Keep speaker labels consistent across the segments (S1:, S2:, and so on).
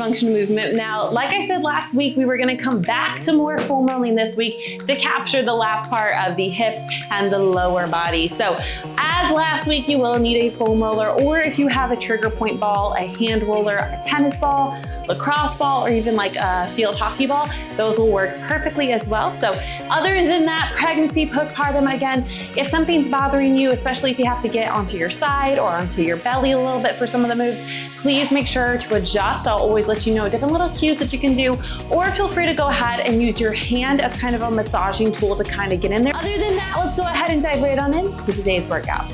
S1: function movement. Now, like I said last week, we were gonna come back to more foam rolling this week to capture the last part of the hips and the lower body. So as last week, you will need a foam roller, or if you have a trigger point ball, a hand roller, a tennis ball, lacrosse ball, or even like a field hockey ball, those will work perfectly as well. So other than that, pregnancy, postpartum, again, if something's bothering you, especially if you have to get onto your side or onto your belly a little bit for some of the moves, please make sure to adjust. I'll always let you know different little cues that you can do, or feel free to go ahead and use your hand as kind of a massaging tool to kind of get in there. Other than that, let's go ahead and dive right on into today's workout.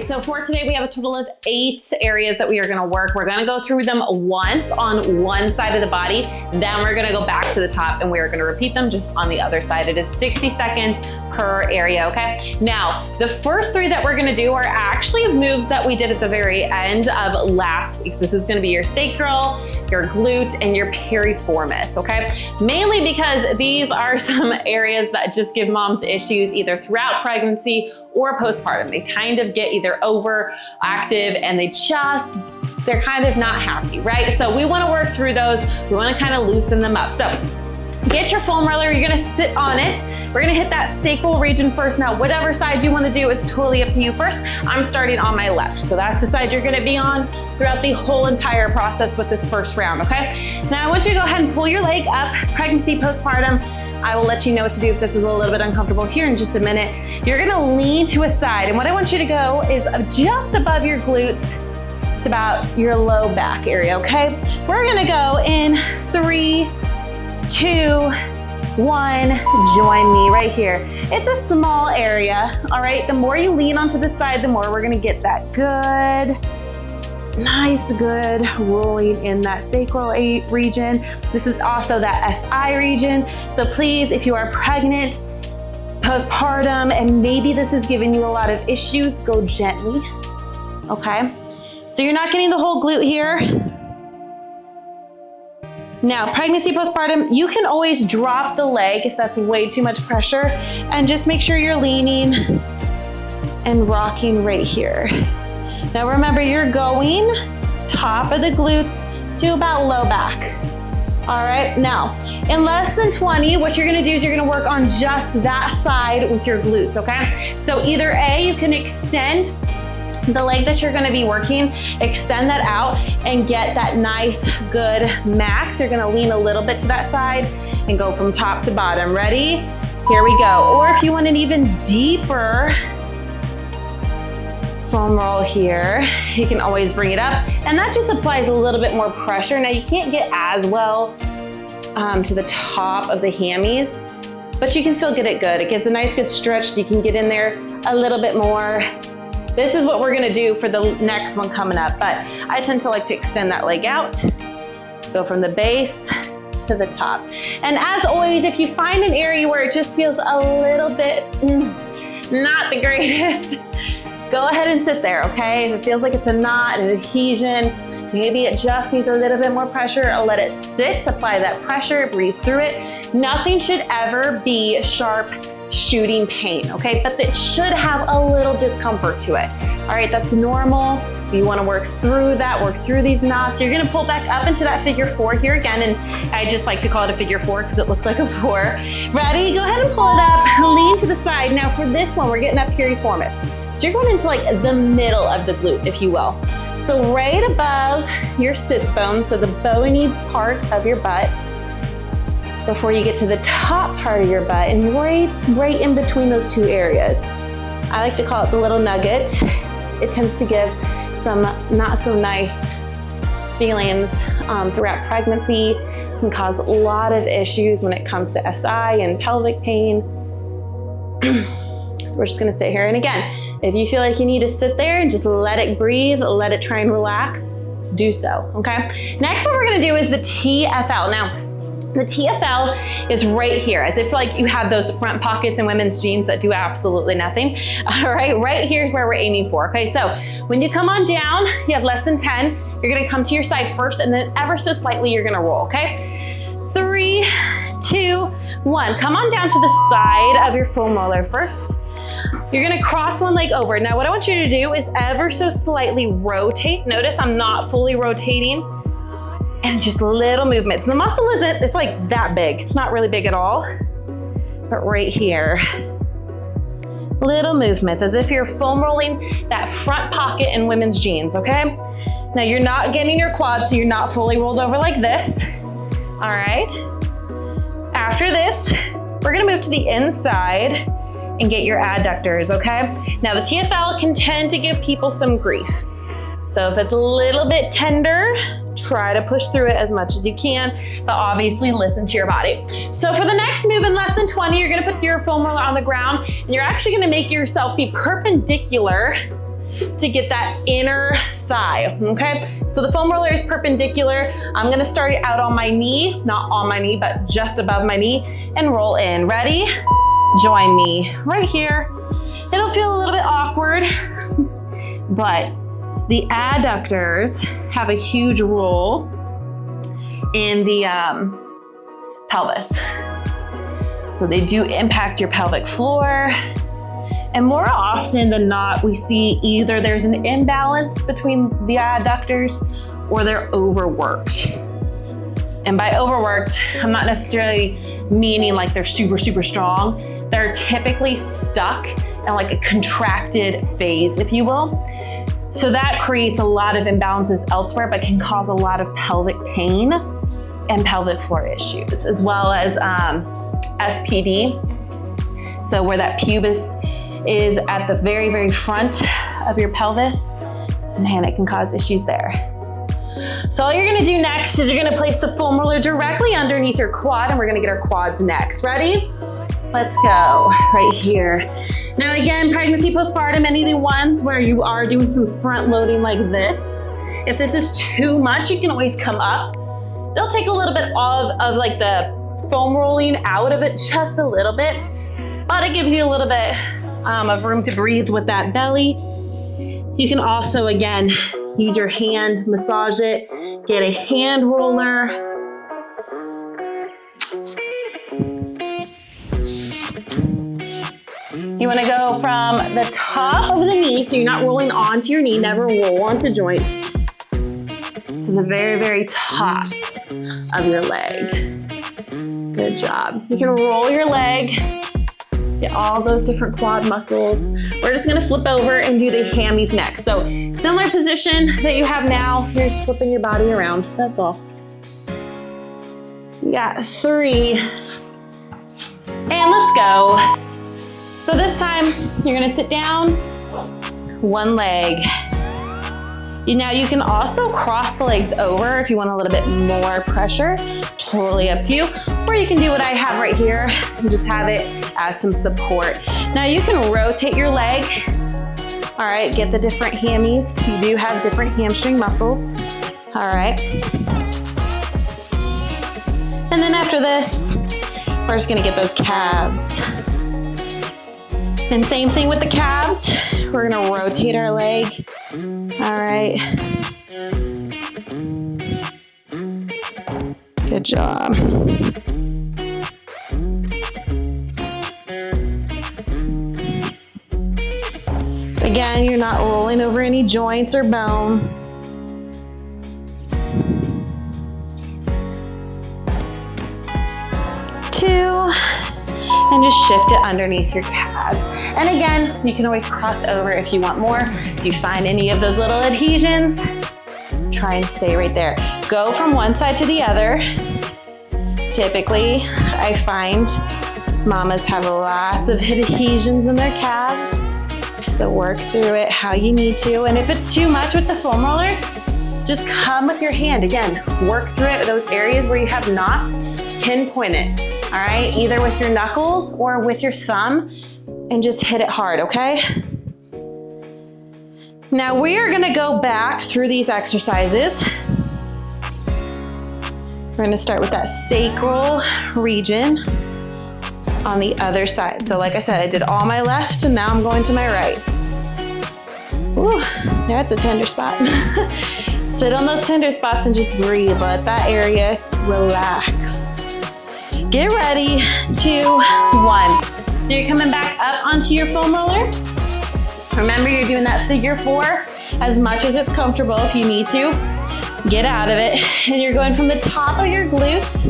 S1: So for today, we have a total of 8 areas that we are gonna work. We're gonna go through them once on one side of the body, then we're gonna go back to the top and we're gonna repeat them just on the other side. It is 60 seconds per area, okay? Now, the first 3 that we're gonna do are actually moves that we did at the very end of last week. So this is gonna be your sacral, your glute, and your piriformis, okay? Mainly because these are some areas that just give moms issues either throughout pregnancy or postpartum. They kind of get either overactive and they're kind of not happy, right? So we wanna work through those. We wanna kind of loosen them up. So get your foam roller, you're gonna sit on it. We're gonna hit that sacral region first. Now, whatever side you wanna do, it's totally up to you. First, I'm starting on my left. So that's the side you're gonna be on throughout the whole entire process with this first round, okay? Now I want you to go ahead and pull your leg up, pregnancy, postpartum. I will let you know what to do if this is a little bit uncomfortable here in just a minute. You're gonna lean to a side, and what I want you to go is just above your glutes. It's about your low back area, okay? We're gonna go in 3, 2, 1, join me right here. It's a small area, all right? The more you lean onto the side, the more we're gonna get that good, nice, good rolling in that sacral region. This is also that SI region. So please, if you are pregnant, postpartum, and maybe this is giving you a lot of issues, go gently, okay? So you're not getting the whole glute here. Now, pregnancy, postpartum, you can always drop the leg if that's way too much pressure, and just make sure you're leaning and rocking right here. Now remember, you're going top of the glutes to about low back. All right, now, in less than 20, what you're gonna do is you're gonna work on just that side with your glutes, okay? So either A, you can extend the leg that you're gonna be working, extend that out and get that nice, good max. You're gonna lean a little bit to that side and go from top to bottom. Ready? Here we go. Or if you want an even deeper foam roll here, you can always bring it up, and that just applies a little bit more pressure. Now you can't get as well to the top of the hammies, but you can still get it good. It gives a nice good stretch, so you can get in there a little bit more. This is what we're gonna do for the next one coming up, but I tend to like to extend that leg out, go from the base to the top. And as always, if you find an area where it just feels a little bit not the greatest, go ahead and sit there, okay? If it feels like it's a knot, an adhesion, maybe it just needs a little bit more pressure, I'll let it sit, apply that pressure, breathe through it. Nothing should ever be sharp shooting pain, okay? But it should have a little discomfort to it. All right, that's normal. You wanna work through that, work through these knots. You're gonna pull back up into that figure 4 here again, and I just like to call it a figure 4 because it looks like a 4. Ready? Go ahead and pull it up, lean to the side. Now for this one, we're getting that piriformis. So you're going into like the middle of the glute, if you will. So right above your sits bone, so the bony part of your butt, before you get to the top part of your butt, and right in between those 2 areas. I like to call it the little nugget. It tends to give some not so nice feelings throughout pregnancy. It can cause a lot of issues when it comes to SI and pelvic pain. So we're just gonna sit here, and again, if you feel like you need to sit there and just let it breathe, let it try and relax, do so, okay? Next, what we're gonna do is the TFL. Now, the TFL is right here, as if like you have those front pockets in women's jeans that do absolutely nothing. All right here is where we're aiming for, okay? So when you come on down, you have less than 10, you're gonna come to your side first, and then ever so slightly, you're gonna roll, okay? 3, 2, 1. Come on down to the side of your foam roller first. You're gonna cross one leg over. Now what I want you to do is ever so slightly rotate. Notice I'm not fully rotating, and just little movements. The muscle isn't, it's like that big. It's not really big at all, but right here. Little movements, as if you're foam rolling that front pocket in women's jeans, okay? Now you're not getting your quads, so you're not fully rolled over like this. All right. After this, we're gonna move to the inside and get your adductors, okay? Now the TFL can tend to give people some grief. So if it's a little bit tender, try to push through it as much as you can, but obviously listen to your body. So for the next move in less than 20, you're gonna put your foam roller on the ground, and you're actually gonna make yourself be perpendicular to get that inner thigh, okay? So the foam roller is perpendicular. I'm gonna start out on my knee, not on my knee, but just above my knee, and roll in. Ready? Join me right here. It'll feel a little bit awkward, but the adductors have a huge role in the pelvis. So they do impact your pelvic floor. And more often than not, we see either there's an imbalance between the adductors or they're overworked. And by overworked, I'm not necessarily meaning like they're super, super strong. They're typically stuck in like a contracted phase, if you will. So that creates a lot of imbalances elsewhere, but can cause a lot of pelvic pain and pelvic floor issues, as well as SPD. So where that pubis is at the very, very front of your pelvis, man, it can cause issues there. So all you're gonna do next is you're gonna place the foam roller directly underneath your quad, and we're gonna get our quads next. Ready? Let's go, right here. Now again, pregnancy, postpartum, any of the ones where you are doing some front loading like this, if this is too much, you can always come up. It'll take a little bit of like the foam rolling out of it, just a little bit, but it gives you a little bit of room to breathe with that belly. You can also, again, use your hand, massage it, get a hand roller. You wanna go from the top of the knee, so you're not rolling onto your knee, never roll onto joints, to the very, very top of your leg. Good job. You can roll your leg, get all those different quad muscles. We're just gonna flip over and do the hammies next. So similar position that you have now, you're just flipping your body around, that's all. You got 3, and let's go. So this time, you're gonna sit down, one leg. Now you can also cross the legs over if you want a little bit more pressure, totally up to you. Or you can do what I have right here and just have it as some support. Now you can rotate your leg. All right, get the different hammies. You do have different hamstring muscles. All right. And then after this, we're just gonna get those calves. And same thing with the calves. We're gonna rotate our leg. All right. Good job. Again, you're not rolling over any joints or bone. Two. And just shift it underneath your calves. And again, you can always cross over if you want more. If you find any of those little adhesions, try and stay right there. Go from one side to the other. Typically, I find mamas have lots of adhesions in their calves. So work through it how you need to. And if it's too much with the foam roller, just come with your hand. Again, work through it. Those areas where you have knots, pinpoint it. All right, either with your knuckles or with your thumb, and just hit it hard, okay? Now we are gonna go back through these exercises. We're gonna start with that sacral region on the other side. So like I said, I did all my left and now I'm going to my right. Ooh, that's a tender spot. Sit on those tender spots and just breathe. Let that area relax. Get ready, 2, 1. So you're coming back up onto your foam roller. Remember, you're doing that figure 4 as much as it's comfortable. If you need to, get out of it. And you're going from the top of your glutes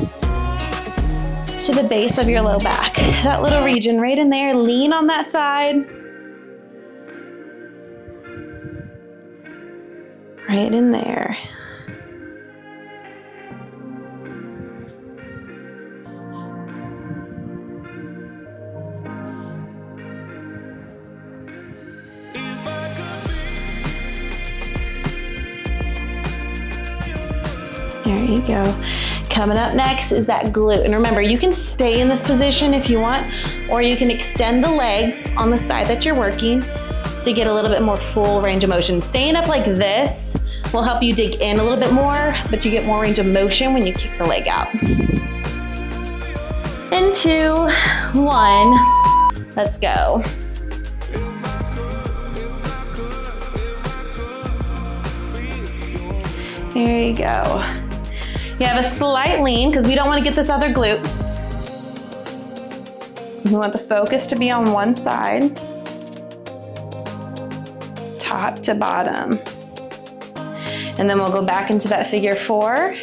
S1: to the base of your low back. That little region right in there. Lean on that side. Right in there. There you go. Coming up next is that glute. And remember, you can stay in this position if you want, or you can extend the leg on the side that you're working to get a little bit more full range of motion. Staying up like this will help you dig in a little bit more, but you get more range of motion when you kick the leg out. And 2, 1, let's go. There you go. You have a slight lean because we don't want to get this other glute. We want the focus to be on one side, top to bottom. And then we'll go back into that figure 4,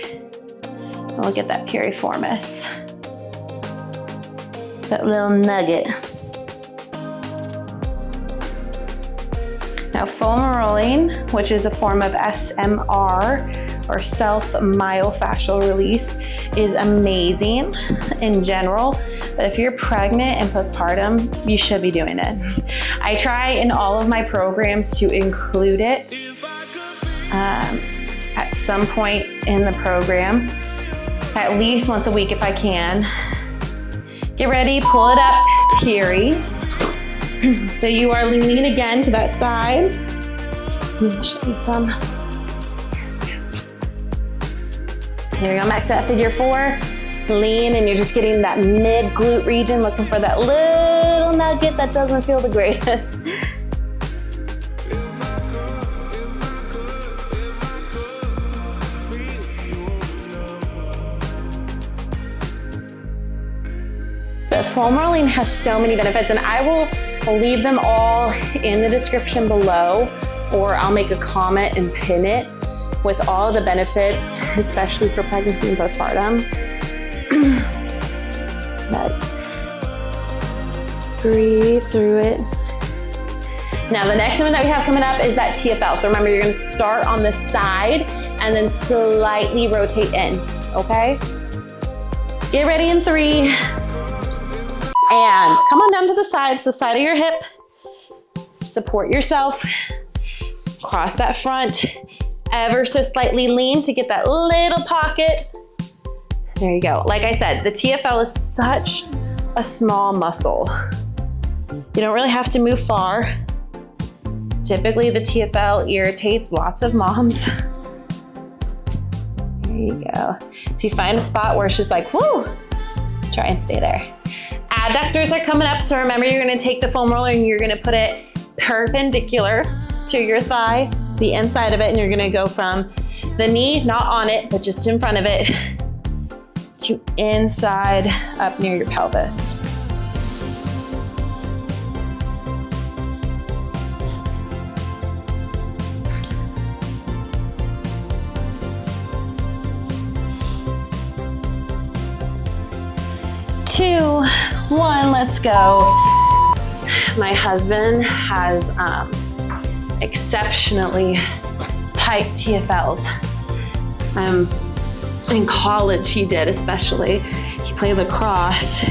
S1: and we'll get that piriformis, that little nugget. Now foam rolling, which is a form of SMR, or self-myofascial release, is amazing in general, but if you're pregnant and postpartum, you should be doing it. I try in all of my programs to include it at some point in the program, at least once a week if I can. Get ready, pull it up, Piri. So you are leaning again to that side. Let me show you some. Here we go, back to that figure 4. Lean, and you're just getting that mid glute region, looking for that little nugget that doesn't feel the greatest. The foam rolling has so many benefits, and I will leave them all in the description below, or I'll make a comment and pin it with all the benefits, especially for pregnancy and postpartum. But breathe through it. Now the next one that we have coming up is that TFL. So remember, you're gonna start on the side and then slightly rotate in, okay? Get ready in 3. And come on down to the side, so side of your hip. Support yourself. Cross that front. Ever so slightly lean to get that little pocket. There you go. Like I said, the TFL is such a small muscle. You don't really have to move far. Typically the TFL irritates lots of moms. There you go. If you find a spot where it's just like, whoo, try and stay there. Adductors are coming up, so remember, you're gonna take the foam roller and you're gonna put it perpendicular to your thigh, the inside of it, and you're gonna go from the knee, not on it, but just in front of it, to inside up near your pelvis. Two, 1, let's go. My husband has exceptionally tight TFLs. In college he did, especially. He played lacrosse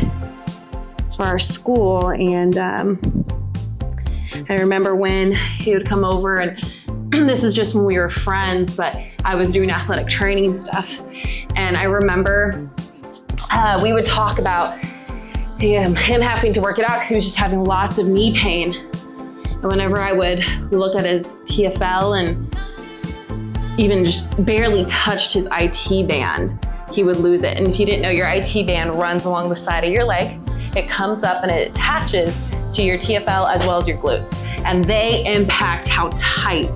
S1: for our school, and I remember when he would come over, and this is just when we were friends, but I was doing athletic training stuff, and I remember we would talk about him having to work it out because he was just having lots of knee pain. And whenever I would look at his TFL and even just barely touched his IT band, he would lose it. And if you didn't know, your IT band runs along the side of your leg. It comes up and it attaches to your TFL as well as your glutes. And they impact how tight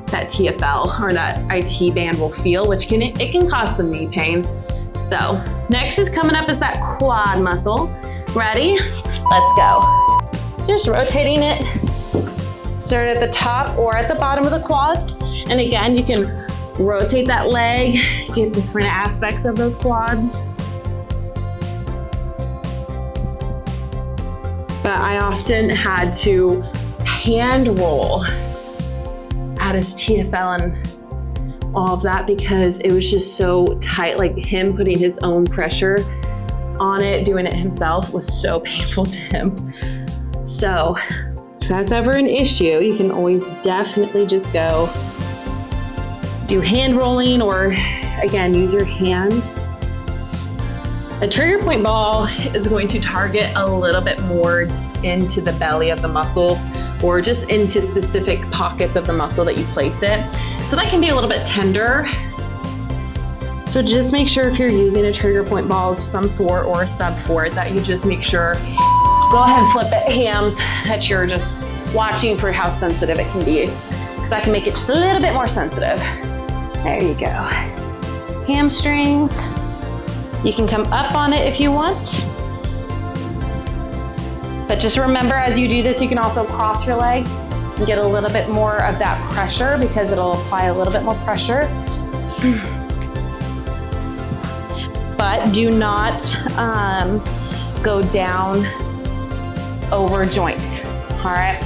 S1: that TFL or that IT band will feel, which it can cause some knee pain. So Next is coming up is that quad muscle. Ready? Let's go. Just rotating it. Start at the top or at the bottom of the quads. And again, you can rotate that leg, get different aspects of those quads. But I often had to hand roll out his TFL and all of that because it was just so tight. Like him putting his own pressure on it, doing it himself was so painful to him. So if that's ever an issue, you can always definitely just go do hand rolling or again, use your hand. A trigger point ball is going to target a little bit more into the belly of the muscle or just into specific pockets of the muscle that you place it. So that can be a little bit tender. So just make sure if you're using a trigger point ball of some sort or a sub for it that you just make sure, go ahead and flip it, hams, that you're just watching for how sensitive it can be because that can make it just a little bit more sensitive. There you go. Hamstrings. You can come up on it if you want. But just remember as you do this, you can also cross your legs and get a little bit more of that pressure because it'll apply a little bit more pressure. But do not go down over joints, all right?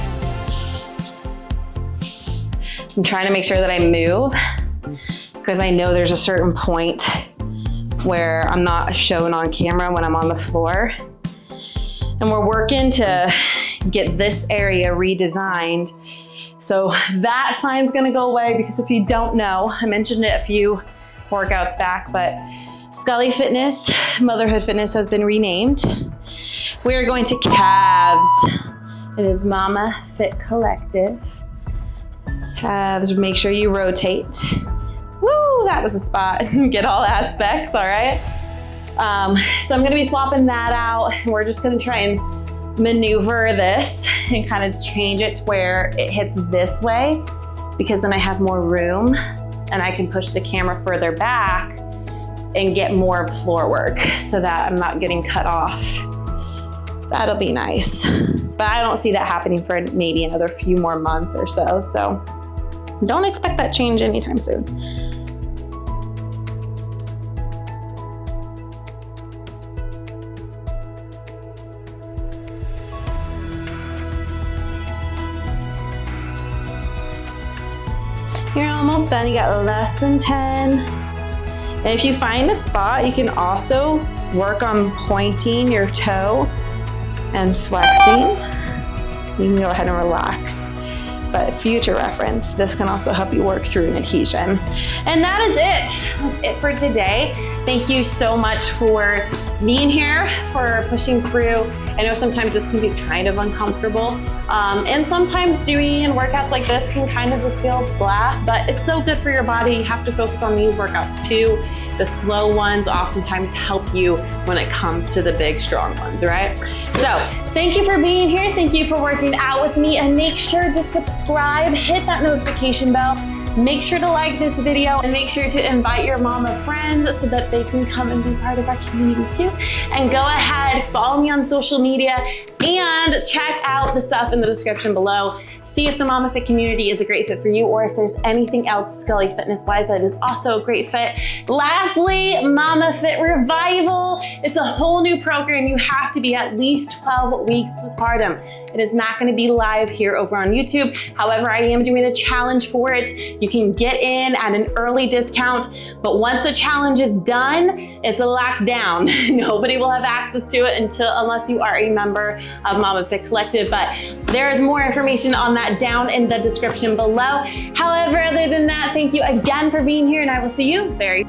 S1: I'm trying to make sure that I move because I know there's a certain point where I'm not shown on camera when I'm on the floor. And we're working to get this area redesigned. So that sign's gonna go away because if you don't know, I mentioned it a few workouts back, but Scully Fitness, Motherhood Fitness has been renamed. We are going to calves. It is Momma Fit Collective. Calves, make sure you rotate. Woo, that was a spot. Get all aspects, all right? So I'm gonna be swapping that out. We're just gonna try and maneuver this and kind of change it to where it hits this way because then I have more room and I can push the camera further back and get more floor work so that I'm not getting cut off. That'll be nice. But I don't see that happening for maybe another few more months or so. So don't expect that change anytime soon. You're almost done, you got less than 10. And if you find a spot, you can also work on pointing your toe and flexing. You can go ahead and relax. But future reference, this can also help you work through an adhesion. And that is it. That's it for today. Thank you so much for being here, for pushing through. I know sometimes this can be kind of uncomfortable. And sometimes doing workouts like this can kind of just feel blah, but it's so good for your body. You have to focus on these workouts too. The slow ones oftentimes help you when it comes to the big, strong ones, right? So thank you for being here. Thank you for working out with me, and make sure to subscribe, hit that notification bell. Make sure to like this video and make sure to invite your mama friends so that they can come and be part of our community too. And go ahead, follow me on social media and check out the stuff in the description below. See if the Momma Fit community is a great fit for you or if there's anything else Scully Fitness wise that is also a great fit. Lastly, Momma Fit Revival. It's a whole new program. You have to be at least 12 weeks postpartum. It is not going to be live here over on YouTube. However, I am doing a challenge for it. You can get in at an early discount, but once the challenge is done, it's a lockdown. Nobody will have access to it unless you are a member of Momma Fit Collective, but there is more information on that down in the description below. However, other than that, thank you again for being here, and I will see you very soon.